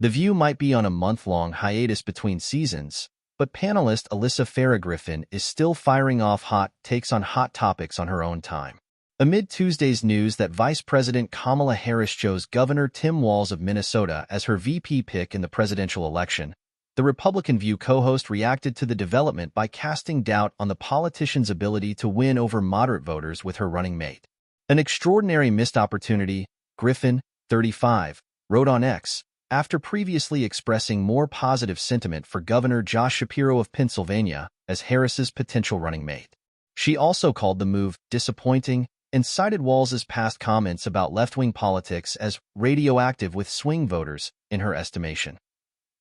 The View might be on a month-long hiatus between seasons, but panelist Alyssa Farah Griffin is still firing off hot takes on hot topics on her own time. Amid Tuesday's news that Vice President Kamala Harris chose Governor Tim Walz of Minnesota as her VP pick in the presidential election, the Republican View co-host reacted to the development by casting doubt on the politician's ability to win over moderate voters with her running mate. An extraordinary missed opportunity, Griffin, 35, wrote on X, after previously expressing more positive sentiment for Governor Josh Shapiro of Pennsylvania as Harris's potential running mate. She also called the move disappointing and cited Walz's past comments about left-wing politics as radioactive with swing voters, in her estimation.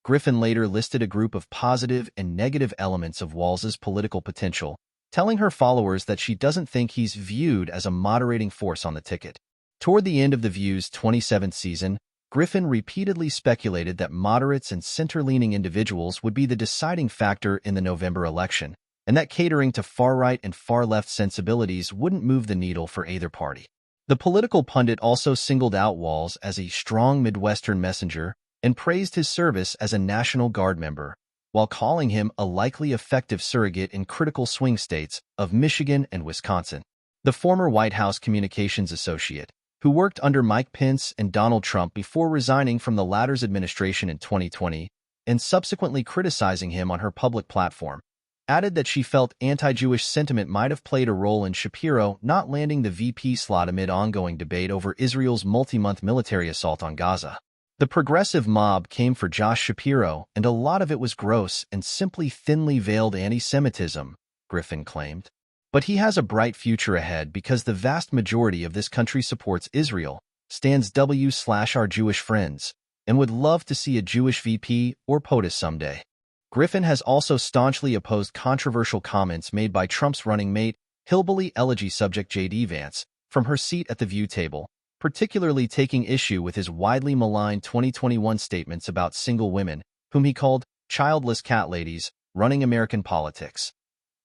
Griffin later listed a group of positive and negative elements of Walz's political potential, telling her followers that she doesn't think he's viewed as a moderating force on the ticket. Toward the end of The View's 27th season, Griffin repeatedly speculated that moderates and center-leaning individuals would be the deciding factor in the November election, and that catering to far-right and far-left sensibilities wouldn't move the needle for either party. The political pundit also singled out Walz as a strong Midwestern messenger and praised his service as a National Guard member, while calling him a likely effective surrogate in critical swing states of Michigan and Wisconsin. The former White House communications associate, who worked under Mike Pence and Donald Trump before resigning from the latter's administration in 2020 and subsequently criticizing him on her public platform, added that she felt anti-Jewish sentiment might have played a role in Shapiro not landing the VP slot amid ongoing debate over Israel's multi-month military assault on Gaza. The progressive mob came for Josh Shapiro, and a lot of it was gross and simply thinly veiled anti-Semitism, Griffin claimed. But he has a bright future ahead because the vast majority of this country supports Israel, stands W/our Jewish friends, and would love to see a Jewish VP or POTUS someday. Griffin has also staunchly opposed controversial comments made by Trump's running mate, hillbilly elegy subject J.D. Vance, from her seat at the View table, particularly taking issue with his widely maligned 2021 statements about single women, whom he called childless cat ladies, running American politics.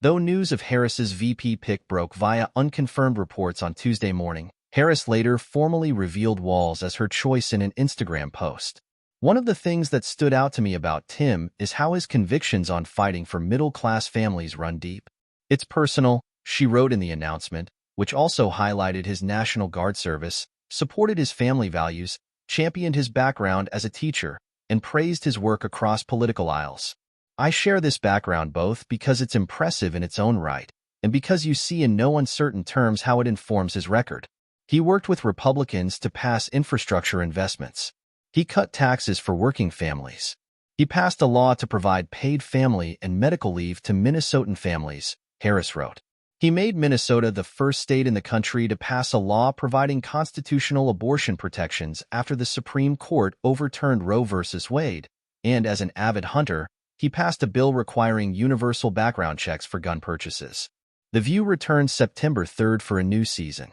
Though news of Harris's VP pick broke via unconfirmed reports on Tuesday morning, Harris later formally revealed Walz as her choice in an Instagram post. One of the things that stood out to me about Tim is how his convictions on fighting for middle-class families run deep. It's personal, she wrote in the announcement, which also highlighted his National Guard service, supported his family values, championed his background as a teacher, and praised his work across political aisles. I share this background both because it's impressive in its own right, and because you see in no uncertain terms how it informs his record. He worked with Republicans to pass infrastructure investments. He cut taxes for working families. He passed a law to provide paid family and medical leave to Minnesotan families, Harris wrote. He made Minnesota the first state in the country to pass a law providing constitutional abortion protections after the Supreme Court overturned Roe v. Wade, and as an avid hunter, he passed a bill requiring universal background checks for gun purchases. The View returns September 3rd for a new season.